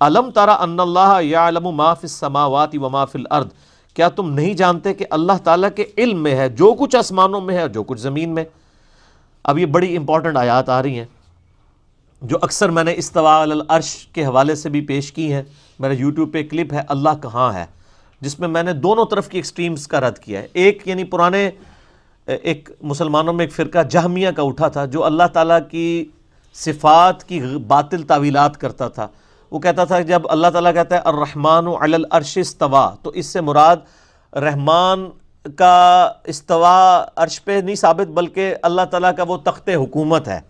الم ترى ان اللہ یعلم ما فی السماوات وما فی الارض، کیا تم نہیں جانتے کہ اللہ تعالیٰ کے علم میں ہے جو کچھ آسمانوں میں ہے اور جو کچھ زمین میں۔ اب یہ بڑی امپورٹنٹ آیات آ رہی ہیں جو اکثر میں نے استواء علی العرش کے حوالے سے بھی پیش کی ہیں۔ میرے یوٹیوب پہ کلپ ہے اللہ کہاں ہے، جس میں نے دونوں طرف کی ایکسٹریمز کا رد کیا ہے۔ ایک یعنی پرانے ایک مسلمانوں میں ایک فرقہ جہمیہ کا اٹھا تھا جو اللہ تعالیٰ کی صفات کی باطل تعویلات کرتا تھا۔ وہ کہتا تھا کہ جب اللہ تعالیٰ کہتا ہے الرحمن علی العرش استویٰ، تو اس سے مراد رحمان کا استواء عرش پہ نہیں ثابت بلکہ اللہ تعالیٰ کا وہ تخت حکومت ہے۔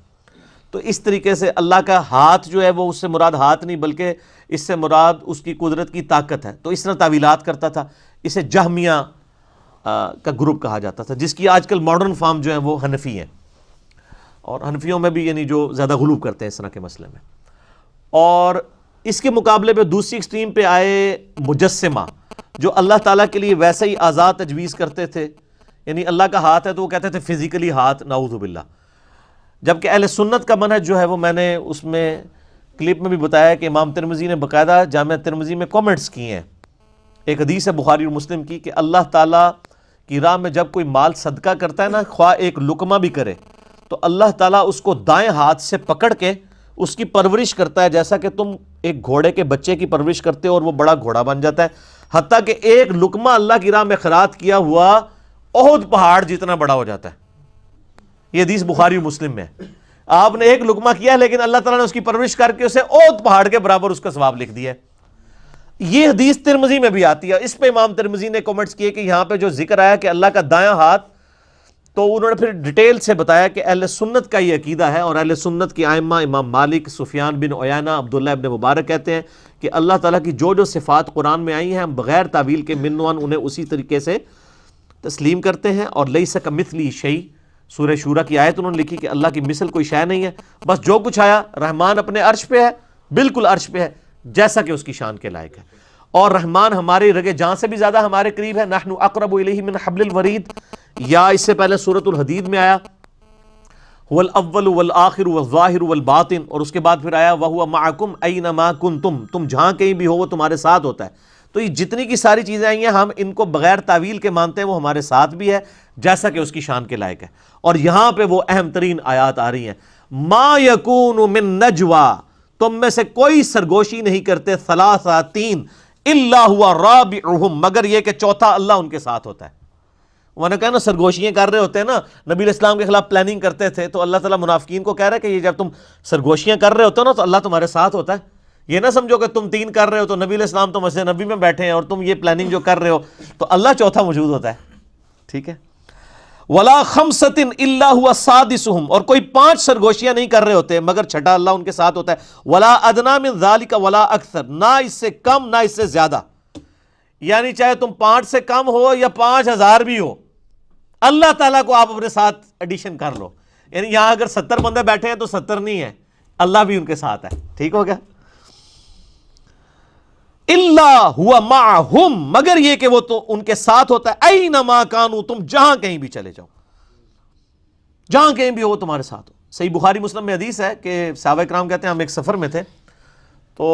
تو اس طریقے سے اللہ کا ہاتھ جو ہے وہ اس سے مراد ہاتھ نہیں بلکہ اس سے مراد اس کی قدرت کی طاقت ہے۔ تو اس طرح تعویلات کرتا تھا، اسے جہمیہ کا گروپ کہا جاتا تھا، جس کی آج کل ماڈرن فارم جو ہیں وہ حنفی ہیں، اور حنفیوں میں بھی یعنی جو زیادہ غلو کرتے ہیں اس طرح کے مسئلے میں۔ اور اس کے مقابلے پہ دوسری ایکسٹریم پہ آئے مجسمہ، جو اللہ تعالیٰ کے لیے ویسے ہی آزاد تجویز کرتے تھے، یعنی اللہ کا ہاتھ ہے تو وہ کہتے تھے فزیکلی ہاتھ، نعوذ باللہ۔ جبکہ اہل سنت کا منہج جو ہے وہ میں نے اس میں کلپ میں بھی بتایا کہ امام ترمذی نے باقاعدہ جامع ترمذی میں کومنٹس کیے ہیں۔ ایک حدیث ہے بخاری اور مسلم کی کہ اللہ تعالیٰ کی راہ میں جب کوئی مال صدقہ کرتا ہے نا، خواہ ایک لقمہ بھی کرے، تو اللہ تعالیٰ اس کو دائیں ہاتھ سے پکڑ کے اس کی پرورش کرتا ہے، جیسا کہ تم ایک گھوڑے کے بچے کی پرورش کرتے ہو اور وہ بڑا گھوڑا بن جاتا ہے، حتیٰ کہ ایک لقمہ اللہ کی راہ میں خیرات کیا ہوا احد پہاڑ جتنا بڑا ہو جاتا ہے۔ یہ حدیث بخاری و مسلم میں ہے۔ آپ نے ایک لقمہ کیا لیکن اللہ تعالیٰ نے اس کی پرورش کر کے اسے احد پہاڑ کے برابر اس کا ثواب لکھ دیا ہے۔ یہ حدیث ترمذی میں بھی آتی ہے۔ اس پہ امام ترمذی نے کامنٹس کیے کہ یہاں پہ جو ذکر آیا کہ اللہ کا دایاں ہاتھ، تو انہوں نے پھر ڈیٹیل سے بتایا کہ اہل سنت کا یہ عقیدہ ہے، اور اہل سنت کی ائمہ امام مالک، سفیان بن عیینہ، عبداللہ ابن مبارک کہتے ہیں کہ اللہ تعالیٰ کی جو صفات قرآن میں آئی ہیں ہم بغیر تعویل کے منوان انہیں اسی طریقے سے تسلیم کرتے ہیں۔ اور لیس کمثلہ شیء، سورہ شورى کی آیت انہوں نے لکھی کہ اللہ کی مثل کوئی شے نہیں ہے، بس جو کچھ آیا رحمان اپنے عرش پہ ہے، بالکل عرش پہ ہے جیسا کہ اس کی شان کے لائق ہے۔ اور رحمان ہماری رگے جان سے بھی زیادہ ہمارے قریب ہے، نحن اقرب الیہ من حبل الورید، یا اس سے پہلے سورۃ الحدید میں آیا هو الاول والآخر والظاہر والباطن، اور اس کے بعد پھر آیا وهو معکم اینما کنتم، تم جہاں کہیں بھی ہو وہ تمہارے ساتھ ہوتا ہے۔ تو یہ جتنی کی ساری چیزیں آئی ہیں ہم ان کو بغیر تعویل کے مانتے ہیں، وہ ہمارے ساتھ بھی ہے جیسا کہ اس کی شان کے لائق ہے۔ اور یہاں پہ وہ اہم ترین آیات آ رہی ہیں، ما یکون من نجوا، تم میں سے کوئی سرگوشی نہیں کرتے، ثلاثہ تین، الا هو رابعهم، مگر یہ کہ چوتھا اللہ ان کے ساتھ ہوتا ہے۔ میں نے کہا نا سرگوشیاں کر رہے ہوتے ہیں نا، نبی علیہ السلام کے خلاف پلاننگ کرتے تھے، تو اللہ تعالیٰ منافقین کو کہہ رہا ہے کہ یہ جب تم سرگوشیاں کر رہے ہوتے ہو نا تو اللہ تمہارے ساتھ ہوتا ہے۔ یہ نہ سمجھو کہ تم تین کر رہے ہو تو نبی علیہ السلام تو مسجد نبی میں بیٹھے ہیں اور تم یہ پلاننگ جو کر رہے ہو تو اللہ چوتھا موجود ہوتا ہے، ٹھیک ہے۔ ولا خمسۃ الا هو سادسهم، اور کوئی 5 سرگوشیاں نہیں کر رہے ہوتے مگر چھٹا اللہ ان کے ساتھ ہوتا ہے۔ ولا ادنی من ذلک ولا اکثر، نہ اس سے کم نہ اس سے زیادہ، یعنی چاہے تم 5 سے کم ہو یا 5000 بھی ہو، اللہ تعالیٰ کو آپ اپنے ساتھ ایڈیشن کر لو۔ یعنی یہاں اگر 70 بندے بیٹھے ہیں تو 70 نہیں ہے، اللہ بھی ان کے ساتھ ہے، ٹھیک ہو گیا۔ الا هو معهم، مگر یہ کہ وہ تو ان کے ساتھ ہوتا ہے، اینما کانوا، تم جہاں کہیں بھی چلے جاؤ، جہاں کہیں بھی ہو وہ تمہارے ساتھ ہو۔ صحیح بخاری مسلم میں حدیث ہے کہ صحابہ کرام کہتے ہیں ہم ایک سفر میں تھے، تو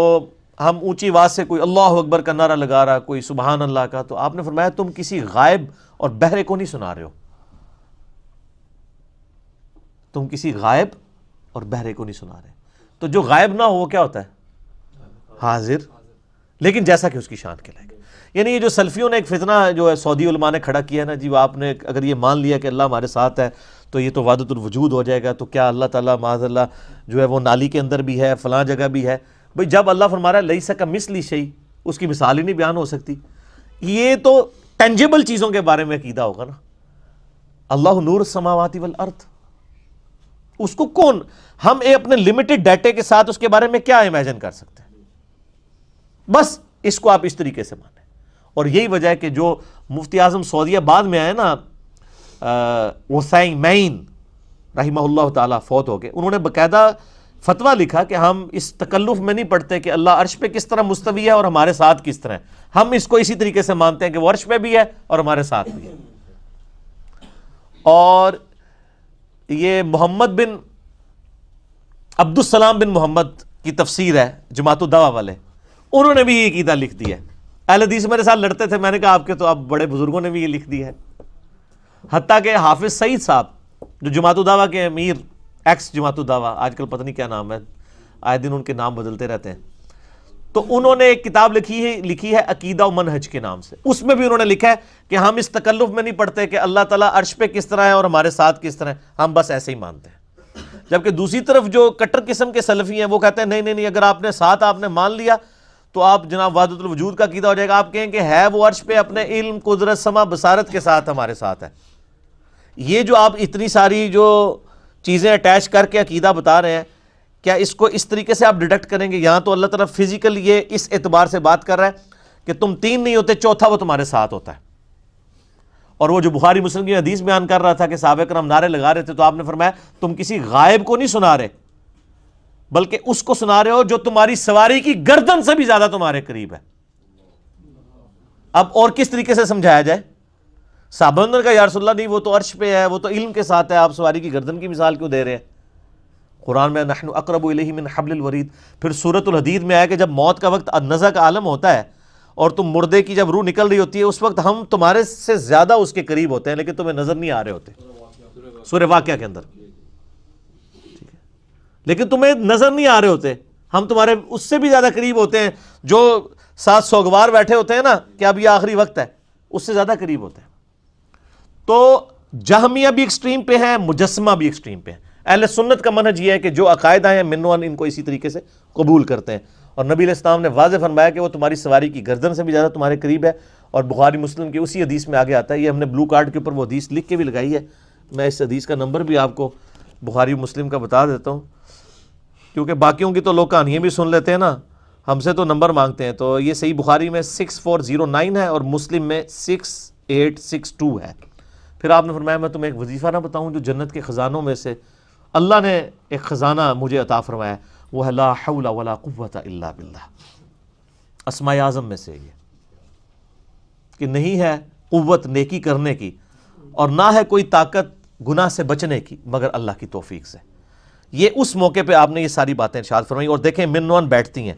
ہم اونچی آواز سے کوئی اللہ اکبر کا نعرہ لگا رہا، کوئی سبحان اللہ کا، تو آپ نے فرمایا تم کسی غائب اور بہرے کو نہیں سنا رہے ہو، تم کسی غائب اور بہرے کو نہیں سنا رہے۔ تو جو غائب نہ ہو وہ کیا ہوتا ہے؟ حاضر، لیکن جیسا کہ اس کی شان کے لائق۔ یعنی یہ جو سلفیوں نے ایک فتنہ جو ہے سعودی علماء نے کھڑا کیا نا جی، وہ آپ نے اگر یہ مان لیا کہ اللہ ہمارے ساتھ ہے تو یہ تو وحدت الوجود ہو جائے گا، تو کیا اللہ تعالیٰ معاذ اللہ جو ہے وہ نالی کے اندر بھی ہے، فلاں جگہ بھی ہے؟ بھئی جب اللہ فرما رہا ہے لیس کمثلہ شیء، اس کی مثال ہی نہیں بیان ہو سکتی۔ یہ تو ٹینجیبل چیزوں کے بارے میں عقیدہ ہوگا نا، اللہ نور السماوات والارض، اس کو کون، ہم اپنے لمیٹڈ ڈیٹے کے ساتھ اس کے بارے میں کیا امیجن کر سکتے ہیں؟ بس اس کو آپ اس طریقے سے مانیں۔ اور یہی وجہ ہے کہ جو مفتی اعظم سعودیہ بعد میں آئے نا، عثیمین رحمہ اللہ تعالیٰ فوت ہو گئے، انہوں نے باقاعدہ فتویٰ لکھا کہ ہم اس تکلف میں نہیں پڑھتے کہ اللہ عرش پہ کس طرح مستوی ہے اور ہمارے ساتھ کس طرح ہے، ہم اس کو اسی طریقے سے مانتے ہیں کہ وہ عرش پہ بھی ہے اور ہمارے ساتھ بھی ہے۔ اور یہ محمد بن عبد السلام بن محمد کی تفسیر ہے جماعت الدعوہ والے، انہوں نے بھی یہ عقیدہ لکھ دیا ہے. اہل حدیث میرے ساتھ لڑتے تھے, میں نے کہا آپ کے تو اب بڑے بزرگوں نے بھی یہ لکھ دیا ہے. حتیٰ کہ حافظ سعید صاحب جو جماعت الدعوہ کے امیر, ایکس جماعت الدعوہ, آج کل پتہ نہیں کیا نام ہے, آئے دن ان کے نام بدلتے رہتے ہیں, تو انہوں نے ایک کتاب لکھی ہے عقیدہ و منہج کے نام سے. اس میں بھی انہوں نے لکھا ہے کہ ہم اس تکلف میں نہیں پڑھتے کہ اللہ تعالیٰ عرش پہ کس طرح ہے اور ہمارے ساتھ کس طرح ہے, ہم بس ایسے ہی مانتے ہیں. جبکہ دوسری طرف جو کٹر قسم کے سلفی ہیں وہ کہتے ہیں نہیں, اگر آپ نے ساتھ آپ نے مان لیا تو آپ جناب وحدت الوجود کا عقیدہ ہو جائے گا. آپ کہیں کہ ہے وہ عرش پہ اپنے علم, قدرت, سما, بصارت کے ساتھ ہمارے ساتھ ہے. یہ جو آپ اتنی ساری جو چیزیں اٹیچ کر کے عقیدہ بتا رہے ہیں, کیا اس کو اس طریقے سے آپ ڈیڈکٹ کریں گے؟ یہاں تو اللہ تعالیٰ فزیکل یہ اس اعتبار سے بات کر رہا ہے کہ تم تین نہیں ہوتے, چوتھا وہ تمہارے ساتھ ہوتا ہے. اور وہ جو بخاری مسلم کی حدیث بیان کر رہا تھا کہ صحابہ کرام نعرے لگا رہے تھے, تو آپ نے فرمایا تم کسی غائب کو نہیں سنا رہے, بلکہ اس کو سنا رہے ہو جو تمہاری سواری کی گردن سے بھی زیادہ تمہارے قریب ہے. اب اور کس طریقے سے سمجھایا جائے؟ صحابہ نے کہا یا رسول اللہ نہیں, وہ تو عرش پہ ہے, وہ تو علم کے ساتھ ہے, آپ سواری کی گردن کی مثال کیوں دے رہے ہیں؟ قرآن میں نحن اقرب الیہ من حبل الورید. پھر سورۃ الحدید میں آیا کہ جب موت کا وقت نزع کا عالم ہوتا ہے اور تم مردے کی جب روح نکل رہی ہوتی ہے, اس وقت ہم تمہارے سے زیادہ اس کے قریب ہوتے ہیں, لیکن تمہیں نظر نہیں آ رہے ہوتے. سورہ واقعہ کے اندر, لیکن تمہیں نظر نہیں آ رہے ہوتے, ہم تمہارے اس سے بھی زیادہ قریب ہوتے ہیں. جو ساتھ سوگوار بیٹھے ہوتے ہیں نا کہ اب یہ آخری وقت ہے, اس سے زیادہ قریب ہوتے ہیں. تو جہمیہ بھی ایکسٹریم پہ ہیں, مجسمہ بھی ایکسٹریم پہ ہیں. اہل سنت کا منہج یہ ہے کہ جو عقائد ہیں منوان ان کو اسی طریقے سے قبول کرتے ہیں. اور نبی علیہ السلام نے واضح فرمایا کہ وہ تمہاری سواری کی گردن سے بھی زیادہ تمہارے قریب ہے. اور بخاری مسلم کی اسی حدیث میں آگے آتا ہے, یہ ہم نے بلو کارڈ کے اوپر وہ حدیث لکھ کے بھی لگائی ہے. میں اس حدیث کا نمبر بھی آپ کو بخاری مسلم کا بتا دیتا ہوں, کیونکہ باقیوں کی تو لوگ کہانیاں بھی سن لیتے ہیں نا, ہم سے تو نمبر مانگتے ہیں. تو یہ صحیح بخاری میں 6409 ہے اور مسلم میں 6862 ہے. پھر آپ نے فرمایا میں تمہیں ایک وظیفہ نہ بتاؤں جو جنت کے خزانوں میں سے اللہ نے ایک خزانہ مجھے عطا فرمایا, وہ ہے لا حول ولا قوت الا باللہ. اسماء اعظم میں سے یہ کہ نہیں ہے قوت نیکی کرنے کی اور نہ ہے کوئی طاقت گناہ سے بچنے کی مگر اللہ کی توفیق سے. یہ اس موقع پہ آپ نے یہ ساری باتیں ارشاد فرمائی. اور دیکھیں منوان بیٹھتی ہیں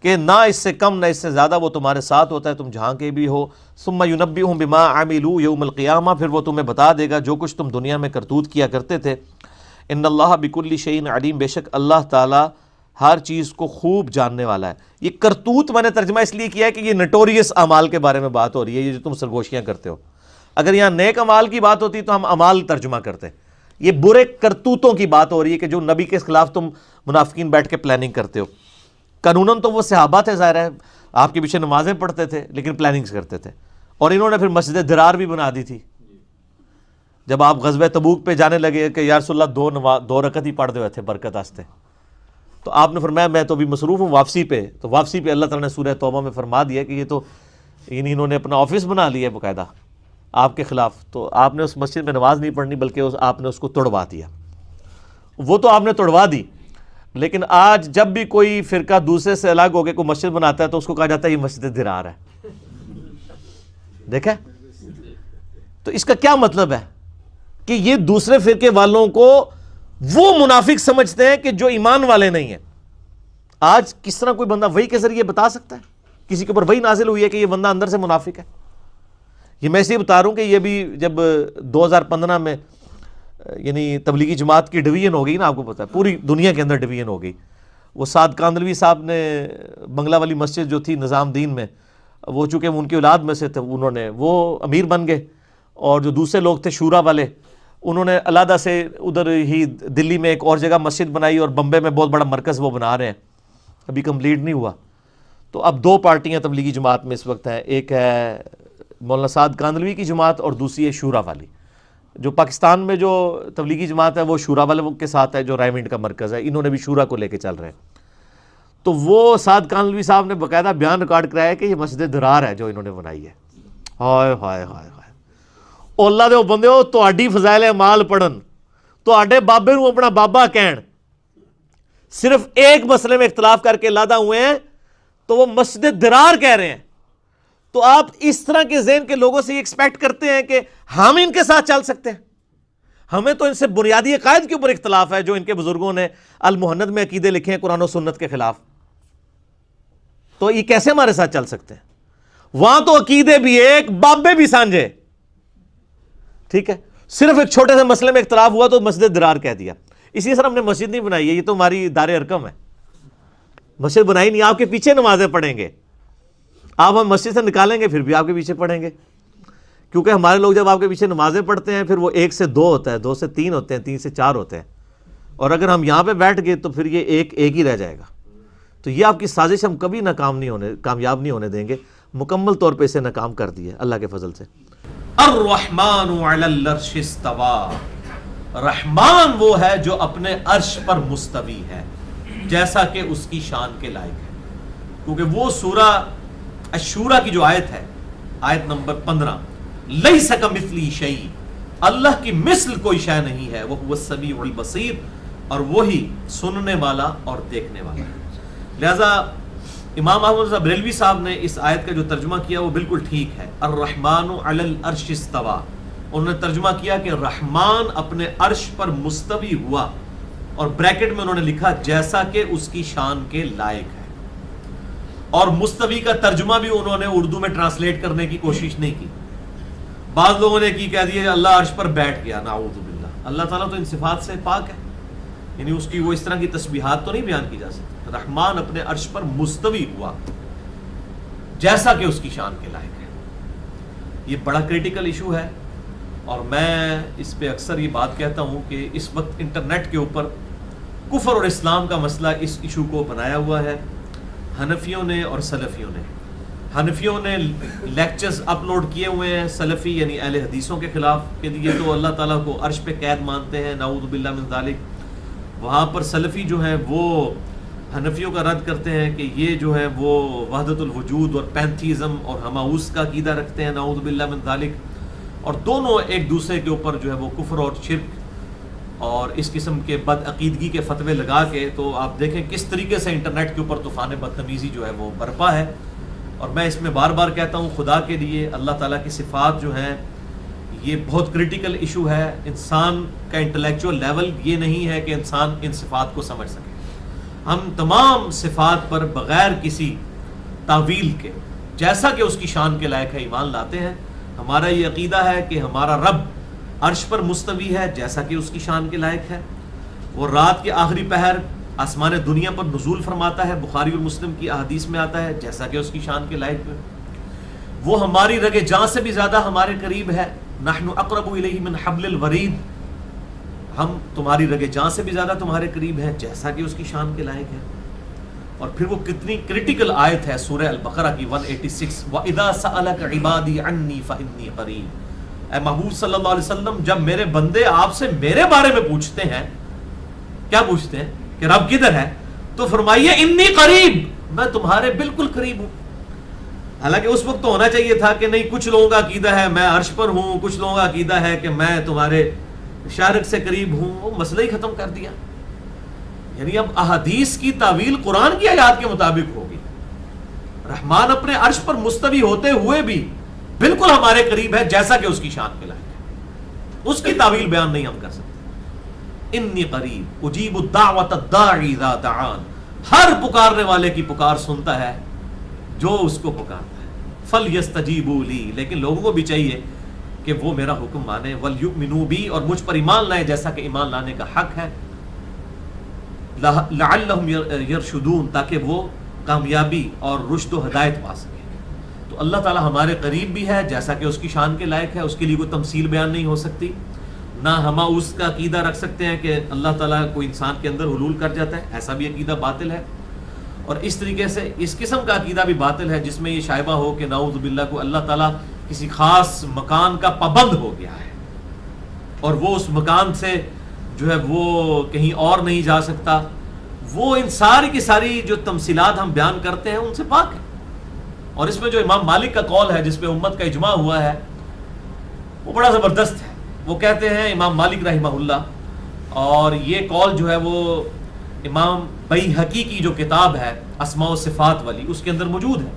کہ نہ اس سے کم نہ اس سے زیادہ وہ تمہارے ساتھ ہوتا ہے, تم جہاں کے بھی ہو. ثم ینبئہم بما عملوا یوم القیامہ, پھر وہ تمہیں بتا دے گا جو کچھ تم دنیا میں کرتوت کیا کرتے تھے. ان اللہ بکل شیء علیم, بے شک اللہ تعالیٰ ہر چیز کو خوب جاننے والا ہے. یہ کرتوت میں نے ترجمہ اس لیے کیا ہے کہ یہ نٹوریس اعمال کے بارے میں بات ہو رہی ہے, یہ جو تم سرگوشیاں کرتے ہو. اگر یہاں نیک اعمال کی بات ہوتی تو ہم اعمال ترجمہ کرتے. یہ برے کرتوتوں کی بات ہو رہی ہے کہ جو نبی کے خلاف تم منافقین بیٹھ کے پلاننگ کرتے ہو. قانوناً تو وہ صحابہ تھے, ظاہر ہے آپ کے پیچھے نمازیں پڑھتے تھے, لیکن پلاننگز کرتے تھے. اور انہوں نے پھر مسجد درار بھی بنا دی تھی. جب آپ غزوہ تبوک پہ جانے لگے کہ یا رسول اللہ دو رکعت ہی پڑھ دے ہوئے تھے برکت واسطے, تو آپ نے فرمایا میں تو ابھی مصروف ہوں واپسی پہ. تو واپسی پہ اللہ تعالیٰ نے سورہ توبہ میں فرما دیا کہ یہ تو انہوں نے اپنا آفس بنا لیا ہے باقاعدہ آپ کے خلاف. تو آپ نے اس مسجد میں نماز نہیں پڑھنی بلکہ آپ نے اس کو توڑوا دیا. وہ تو آپ نے توڑوا دی, لیکن آج جب بھی کوئی فرقہ دوسرے سے الگ ہو کے کوئی مسجد بناتا ہے تو اس کو کہا جاتا ہے یہ مسجد درار ہے. دیکھا, تو اس کا کیا مطلب ہے کہ یہ دوسرے فرقے والوں کو وہ منافق سمجھتے ہیں کہ جو ایمان والے نہیں ہیں. آج کس طرح کوئی بندہ وحی کے ذریعے بتا سکتا ہے کسی کے اوپر وحی نازل ہوئی ہے کہ یہ بندہ اندر سے منافق ہے؟ یہ میں اس لیے بتا رہا ہوں کہ یہ بھی جب 2015 میں یعنی تبلیغی جماعت کی ڈویژن ہو گئی نا, آپ کو پتا ہے پوری دنیا کے اندر ڈویژن ہو گئی. وہ سعد کاندلوی صاحب نے بنگلہ والی مسجد جو تھی نظام دین میں, وہ چونکہ ان کی اولاد میں سے تھے, انہوں نے وہ امیر بن گئے. اور جو دوسرے لوگ تھے شورا والے, انہوں نے علیحدہ سے ادھر ہی دلی میں ایک اور جگہ مسجد بنائی اور بمبے میں بہت بڑا مرکز وہ بنا رہے ہیں, ابھی کمپلیٹ نہیں ہوا. تو اب دو پارٹیاں تبلیغی جماعت میں اس وقت ہیں, ایک ہے مولانا سعد کاندلوی کی جماعت اور دوسری ہے شورا والی. جو پاکستان میں جو تبلیغی جماعت ہے وہ شورا والے کے ساتھ ہے جو رائمنڈ کا مرکز ہے, انہوں نے بھی شورا کو لے کے چل رہے ہیں. تو وہ سعد کاندلوی صاحب نے باقاعدہ بیان ریکارڈ کرایا کہ یہ مسجد درار ہے جو انہوں نے بنائی ہے. ہائے ہائے ہائے ہائے, اللہ دے بندے ہو تہاڈی فضائل اعمال پڑھن, تہاڈے بابے نوں اپنا بابا کہن, صرف ایک مسئلے میں اختلاف کر کے علیحدہ ہوئے ہیں تو وہ مسجد درار کہہ رہے ہیں. تو آپ اس طرح کے ذہن کے لوگوں سے یہ ایکسپیکٹ کرتے ہیں کہ ہم ان کے ساتھ چل سکتے ہیں؟ ہمیں تو ان سے بنیادی عقائد کے اوپر اختلاف ہے جو ان کے بزرگوں نے المہند میں عقیدے لکھے ہیں قرآن و سنت کے خلاف. تو یہ کیسے ہمارے ساتھ چل سکتے ہیں؟ وہاں تو عقیدے بھی ایک، بابے بھی سانجے. ٹھیک ہے، صرف ایک چھوٹے سے مسئلے میں اختلاف ہوا تو مسجد درار کہہ دیا. اسی طرح ہم نے مسجد نہیں بنائی ہے، یہ تو ہماری دار ارکم ہے. مسجد بنائی نہیں، آپ کے پیچھے نمازیں پڑھیں گے. آپ ہم مسجد سے نکالیں گے پھر بھی آپ کے پیچھے پڑھیں گے، کیونکہ ہمارے لوگ جب آپ کے پیچھے نمازیں پڑھتے ہیں پھر وہ 1 سے 2 ہوتا ہے، 2 سے 3 ہوتے ہیں، 3 سے 4 ہوتے ہیں، اور اگر ہم یہاں پہ بیٹھ گئے تو پھر یہ ایک ہی رہ جائے گا. تو یہ آپ کی سازش ہم کبھی کامیاب نہیں ہونے دیں گے. مکمل طور پہ اسے ناکام کر دیا اللہ کے فضل سے. الرحمن علی العرش استوى، رحمان وہ ہے جو اپنے عرش پر مستوی ہے جیسا کہ اس کی شان کے لائق ہے. کیونکہ وہ سورہ الشورى کی جو آیت ہے، آیت نمبر 15، لیس کمثلہ شیء، اللہ کی مثل کوئی شے نہیں ہے، وہو السمیع البصیر، اور وہی سننے والا اور دیکھنے والا ہے. لہذا امام احمد رضا بریلوی صاحب نے اس آیت کا جو ترجمہ کیا وہ بالکل ٹھیک ہے. الرحمن علی العرش استوى، انہوں نے ترجمہ کیا کہ رحمان اپنے عرش پر مستوی ہوا، اور بریکٹ میں انہوں نے لکھا جیسا کہ اس کی شان کے لائق ہے. اور مستوی کا ترجمہ بھی انہوں نے اردو میں ٹرانسلیٹ کرنے کی کوشش نہیں کی. بعض لوگوں نے کی کہہ دیا اللہ عرش پر بیٹھ گیا، نعوذ باللہ. اللہ تعالیٰ تو ان صفات سے پاک ہے، یعنی اس کی وہ اس طرح کی تسبیحات تو نہیں بیان کی جا سکتی. رحمان اپنے عرش پر مستوی ہوا جیسا کہ اس کی شان کے لائق ہے. یہ بڑا کریٹیکل ایشو ہے، اور میں اس پہ اکثر یہ بات کہتا ہوں کہ اس وقت انٹرنیٹ کے اوپر کفر اور اسلام کا مسئلہ اس ایشو کو بنایا ہوا ہے حنفیوں نے اور سلفیوں نے. حنفیوں نے لیکچرز اپلوڈ کیے ہوئے ہیں سلفی یعنی اہل حدیثوں کے خلاف کہ یہ تو اللہ تعالیٰ کو عرش پہ قید مانتے ہیں، نعوذ باللہ من ذالک. وہاں پر سلفی جو ہیں وہ حنفیوں کا رد کرتے ہیں کہ یہ جو ہے وہ وحدت الوجود اور پینتھیزم اور ہماؤس کا عقیدہ رکھتے ہیں، نعوذ باللہ من ذالک. اور دونوں ایک دوسرے کے اوپر جو ہے وہ کفر اور شرک اور اس قسم کے بد عقیدگی کے فتوے لگا کے، تو آپ دیکھیں کس طریقے سے انٹرنیٹ کے اوپر طوفان بدتمیزی جو ہے وہ برپا ہے. اور میں اس میں بار بار کہتا ہوں خدا کے لیے اللہ تعالیٰ کی صفات جو ہیں یہ بہت کریٹیکل ایشو ہے. انسان کا انٹلیکچوئل لیول یہ نہیں ہے کہ انسان ان صفات کو سمجھ سکے. ہم تمام صفات پر بغیر کسی تعویل کے جیسا کہ اس کی شان کے لائق ہے ایمان لاتے ہیں. ہمارا یہ عقیدہ ہے کہ ہمارا رب عرش پر مستوی ہے جیسا کہ اس کی شان کے لائق ہے. وہ رات کے آخری پہر آسمان دنیا پر نزول فرماتا ہے، بخاری اور مسلم کی احادیث میں آتا ہے، جیسا کہ اس کی شان کے لائق ہے. وہ ہماری رگ جاں سے بھی زیادہ ہمارے قریب ہے، نحن اقرب الیہ من حبل الورید، ہم تمہاری رگ جاں سے بھی زیادہ تمہارے قریب ہیں جیسا کہ اس کی شان کے لائق ہے. اور پھر وہ کتنی کریٹیکل آیت ہے سورہ البقرہ کی 186، وَإِذَا سَأَلَكَ عِبَادِي عَنِّي فَإِنِّي قَرِيبٌ. اے محبوب صلی اللہ علیہ وسلم جب میرے بندے آپ سے میرے بارے میں پوچھتے ہیں، کیا پوچھتے ہیں کہ رب کدھر ہے، تو فرمائیے انی قریب، میں تمہارے بالکل قریب ہوں. حالانکہ اس وقت تو ہونا چاہیے تھا کہ نہیں، کچھ لوگوں کا عقیدہ ہے میں عرش پر ہوں، کچھ لوگوں کا عقیدہ ہے کہ میں تمہارے شارق سے قریب ہوں. وہ مسئلہ ہی ختم کر دیا. یعنی اب احادیث کی تعویل قرآن کی آیات کے مطابق ہوگی. رحمان اپنے عرش پر مستوی ہوتے ہوئے بھی بالکل ہمارے قریب ہے جیسا کہ اس کی شان کے لائق ہے. اس کی تعویل بیان نہیں ہم کر سکتے. انی قریب اجیب الدعوۃ الداعی اذا دعان، ہر پکارنے والے کی پکار سنتا ہے جو اس کو پکارتا ہے. فلیستجیبوا لی، لیکن لوگوں کو بھی چاہیے کہ وہ میرا حکم مانے، ولیؤمنوا بی، اور مجھ پر ایمان لائیں جیسا کہ ایمان لانے کا حق ہے. لعلہم یرشدون، تاکہ وہ کامیابی اور رشد و ہدایت پا سکیں. تو اللہ تعالیٰ ہمارے قریب بھی ہے جیسا کہ اس کی شان کے لائق ہے. اس کے لیے کوئی تمثیل بیان نہیں ہو سکتی. نہ ہم اس کا عقیدہ رکھ سکتے ہیں کہ اللہ تعالیٰ کوئی انسان کے اندر حلول کر جاتا ہے، ایسا بھی عقیدہ باطل ہے. اور اس طریقے سے اس قسم کا عقیدہ بھی باطل ہے جس میں یہ شائبہ ہو کہ نعوذ باللہ کو اللہ تعالیٰ کسی خاص مکان کا پابند ہو گیا ہے اور وہ اس مکان سے جو ہے وہ کہیں اور نہیں جا سکتا. وہ ان ساری کی ساری جو تمثیلات ہم بیان کرتے ہیں ان سے پاک ہے. اور اس میں جو امام مالک کا قول ہے جس پہ امت کا اجماع ہوا ہے وہ بڑا زبردست ہے. وہ کہتے ہیں امام مالک رحمہ اللہ، اور یہ قول جو ہے وہ امام بیہقی کی جو کتاب ہے اسماء و صفات والی اس کے اندر موجود ہے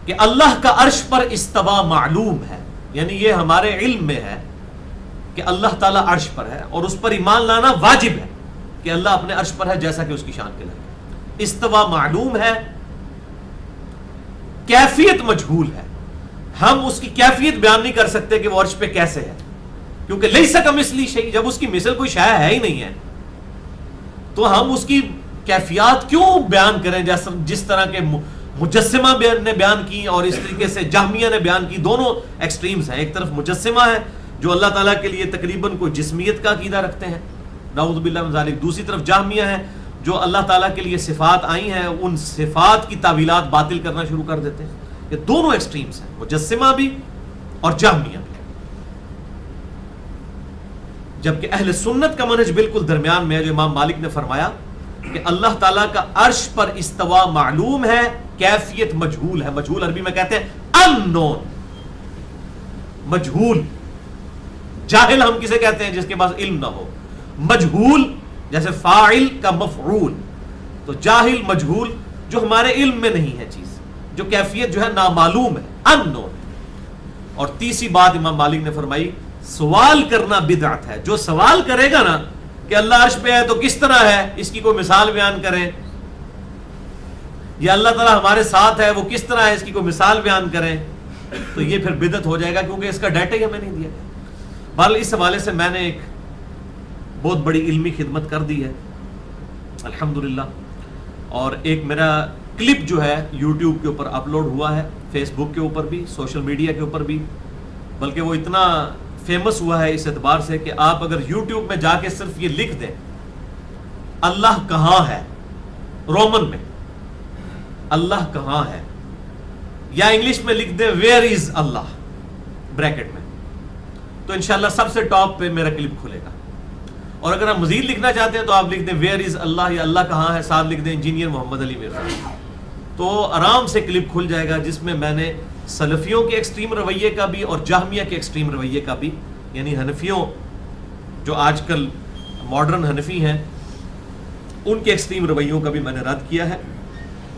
کہ اللہ کا عرش پر استوا معلوم ہے. یعنی یہ ہمارے علم میں ہے کہ اللہ تعالیٰ عرش پر ہے، اور اس پر ایمان لانا واجب ہے کہ اللہ اپنے عرش پر ہے جیسا کہ اس کی شان کے لائق ہے. استوا معلوم ہے، کیفیت مجہول ہے. ہم اس کی کیفیت بیان نہیں کر سکتے کہ وہ عرش پہ کیسے ہے، کیونکہ لیس کمثلہ شیء، جب اس کی مثل کوئی شے ہے ہی نہیں ہے تو ہم اس کی کیفیات کیوں بیان کریں؟ جس طرح کے مجسمہ نے بیان کی اور اس طریقے سے جہمیہ نے بیان کی. دونوں ایکسٹریمز ہیں. ایک طرف مجسمہ ہے جو اللہ تعالیٰ کے لیے تقریباً کوئی جسمیت کا عقیدہ رکھتے ہیں، نعوذ باللہ من ذالک. دوسری طرف جہمیہ ہے جو اللہ تعالیٰ کے لیے صفات آئی ہیں ان صفات کی تعویلات باطل کرنا شروع کر دیتے ہیں. یہ دونوں ایکسٹریمز ہیں، مجسمہ بھی اور جہمیہ بھی. جبکہ اہل سنت کا منہج بالکل درمیان میں ہے، جو امام مالک نے فرمایا کہ اللہ تعالیٰ کا عرش پر استوا معلوم ہے، کیفیت مجہول ہے. مجہول عربی میں کہتے ہیں unknown، مجہول. جاہل ہم کسے کہتے ہیں؟ جس کے پاس علم نہ ہو. مجہول جیسے فاعل کا مفعول، تو جاہل مجہول جو ہمارے علم میں نہیں ہے چیز، جو کیفیت جو ہے نامعلوم ہے، unknown. اور تیسری بات امام مالک نے فرمائی، سوال کرنا بدعت ہے. جو سوال کرے گا نا کہ اللہ عرش پہ ہے تو کس طرح ہے، اس کی کوئی مثال بیان کریں، یا اللہ تعالیٰ ہمارے ساتھ ہے وہ کس طرح ہے، اس کی کوئی مثال بیان کریں، تو یہ پھر بدعت ہو جائے گا، کیونکہ اس کا ڈیٹا ہی ہمیں نہیں دیا گیا. بہرحال اس حوالے سے میں نے ایک بہت بڑی علمی خدمت کر دی ہے الحمدللہ. اور ایک میرا کلپ جو ہے یوٹیوب کے اوپر اپلوڈ ہوا ہے، فیس بک کے اوپر بھی، سوشل میڈیا کے اوپر بھی، بلکہ وہ اتنا فیمس ہوا ہے اس اعتبار سے کہ آپ اگر یوٹیوب میں جا کے صرف یہ لکھ دیں اللہ کہاں ہے رومن میں، اللہ کہاں ہے، یا انگلش میں لکھ دیں ویئر از اللہ بریکٹ میں، تو انشاءاللہ سب سے ٹاپ پہ میرا کلپ کھلے گا. اور اگر آپ مزید لکھنا چاہتے ہیں تو آپ لکھ دیں ویئر از اللہ، یا اللہ کہاں ہے، ساتھ لکھ دیں انجینئر محمد علی مرزا، تو آرام سے کلپ کھل جائے گا جس میں میں نے سلفیوں کے ایکسٹریم رویے کا بھی اور جہمیہ کے ایکسٹریم رویے کا بھی، یعنی حنفیوں جو آج کل ماڈرن حنفی ہیں ان کے ایکسٹریم رویوں کا بھی میں نے رد کیا ہے.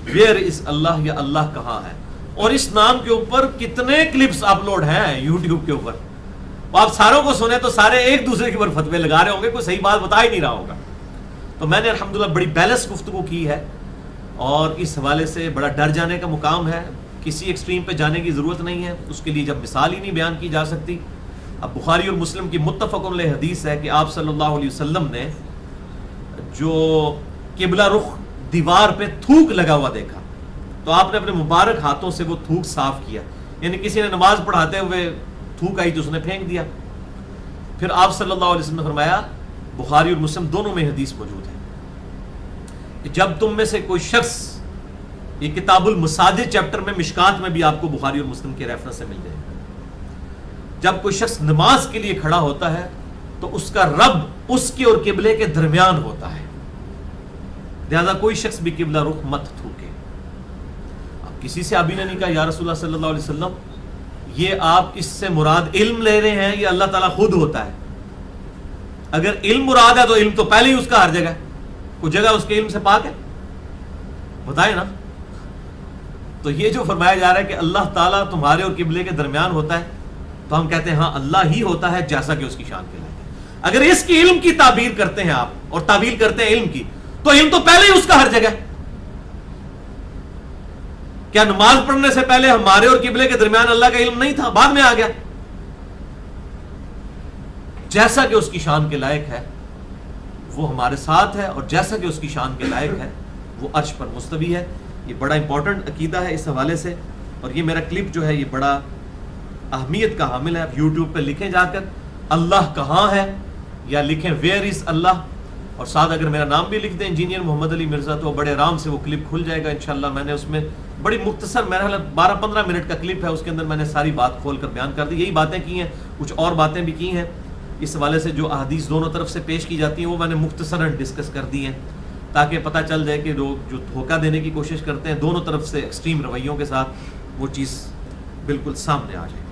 ویئر از اللہ، یا اللہ کہاں ہے. اور اس نام کے اوپر کتنے کلپس اپلوڈ ہیں یوٹیوب کے اوپر، آپ ساروں کو سنیں تو سارے ایک دوسرے کے اوپر فتوے لگا رہے ہوں گے، کوئی صحیح بات بتا ہی نہیں رہا ہوگا. تو میں نے الحمدللہ بڑی بیلنس گفتگو کی ہے، اور اس حوالے سے بڑا ڈر جانے کا مقام ہے. کسی ایکسٹریم پہ جانے کی ضرورت نہیں ہے، اس کے لیے جب مثال ہی نہیں بیان کی جا سکتی. اب بخاری اور مسلم کی متفق علیہ حدیث ہے کہ آپ صلی اللہ علیہ وسلم نے جو قبلہ رخ دیوار پہ تھوک لگا ہوا دیکھا تو آپ نے اپنے مبارک ہاتھوں سے وہ تھوک صاف کیا، یعنی کسی نے نماز پڑھاتے ہوئے تھوک آئی تو اس نے پھینک دیا. پھر آپ صلی اللہ علیہ وسلم نے فرمایا، بخاری اور مسلم دونوں میں حدیث موجود ہے، کہ جب تم میں سے کوئی شخص، یہ کتاب المساجد چیپٹر میں مشکات میں بھی آپ کو بخاری اور مسلم کے ریفرنس سے مل جائے گا، جب کوئی شخص نماز کے لیے کھڑا ہوتا ہے تو اس کا رب اس کے اور قبلے کے درمیان ہوتا ہے، لہذا کوئی شخص بھی قبلہ رخ مت تھوکے. اب کسی سے ابھی نے نہیں کہا یا رسول اللہ صلی اللہ علیہ وسلم یہ آپ اس سے مراد علم لے رہے ہیں یا اللہ تعالیٰ خود ہوتا ہے؟ اگر علم مراد ہے تو علم تو پہلے ہی اس کا ہر جگہ ہے، کوئی جگہ اس کے علم سے پاک ہے؟ بتائیں نا. تو یہ جو فرمایا جا رہا ہے کہ اللہ تعالیٰ تمہارے اور قبلے کے درمیان ہوتا ہے، تو ہم کہتے ہیں ہاں اللہ ہی ہوتا ہے جیسا کہ اس کی شان کے لائق ہے. اگر اس کی علم کی تعبیر کرتے ہیں آپ اور تعبیر کرتے ہیں علم کی، تو علم تو پہلے ہی اس کا ہر جگہ ہے. کیا نماز پڑھنے سے پہلے ہمارے اور قبلے کے درمیان اللہ کا علم نہیں تھا؟ بعد میں آ گیا. جیسا کہ اس کی شان کے لائق ہے وہ ہمارے ساتھ ہے، اور جیسا کہ اس کی شان کے لائق ہے وہ عرش پر مستوی ہے. یہ بڑا امپورٹنٹ عقیدہ ہے اس حوالے سے، اور یہ میرا کلپ جو ہے یہ بڑا اہمیت کا حامل ہے. آپ یوٹیوب پہ لکھیں جا کر اللہ کہاں ہے، یا لکھیں ویئر از اللہ، اور ساتھ اگر میرا نام بھی لکھ دیں انجینئر محمد علی مرزا، تو بڑے آرام سے وہ کلپ کھل جائے گا انشاءاللہ. میں نے اس میں بڑی مختصر، میرا خیال 12-15 منٹ کا کلپ ہے، اس کے اندر میں نے ساری بات کھول کر بیان کر دی. یہی باتیں کی ہیں، کچھ اور باتیں بھی کی ہیں اس حوالے سے. جو احادیث دونوں طرف سے پیش کی جاتی ہیں وہ میں نے مختصراً ڈسکس کر دی ہیں، تاکہ پتہ چل جائے کہ لوگ جو دھوکہ دینے کی کوشش کرتے ہیں دونوں طرف سے ایکسٹریم رویوں کے ساتھ، وہ چیز بالکل سامنے آ جائے.